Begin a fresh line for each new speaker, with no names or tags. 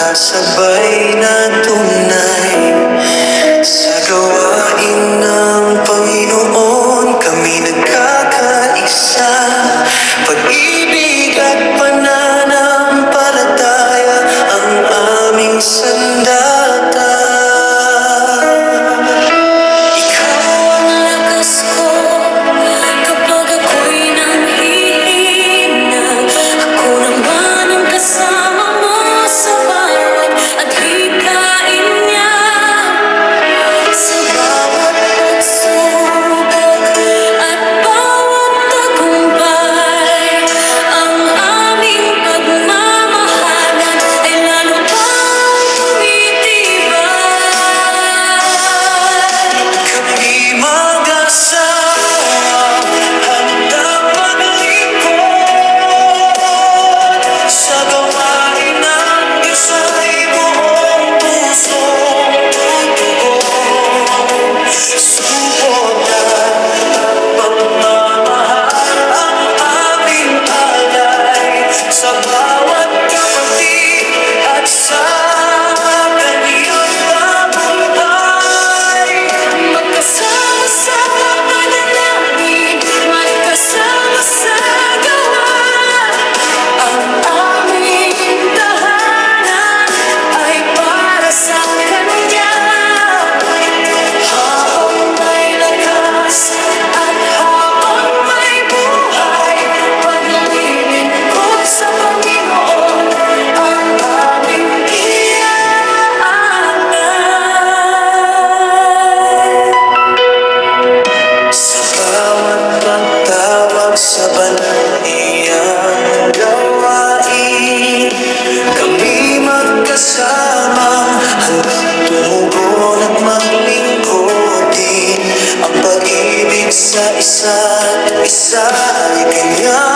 pagkakasabay na tunay sa gawain ng Panginoon. Kami nagkakaisa, pag-ibig at pananampalataya ang aming sandata. Ikaw ang lakas ko kapag ako'y nanghihina. Ako naman ang kasama mo sa bawat adhikain niya. Sa bawat pagsubok at bawat tagumpay, ang aming pagmamahalan ay lalo pang tumitibay. Kami mag-asawa, handang maglingkod sa gawain ng Diyos ay buong pusong tutugon. Suporta, pagmamahal ang aming alay sa bawat kapatid at sa kaniyang tagumpay. Magkasama sa panalangin, magkasama sa gawa, ang aming tahanan ay para sa Kanya. Habang may lakas at habang may buhay, paglilingkod sa Panginoon ang aming iaalay. Sa bawat pagtawag sa banal niyang gawain, kami magkasama hanggang tumugon at maglingkod din. Ang pag-ibig sa isa't isa ay Kanya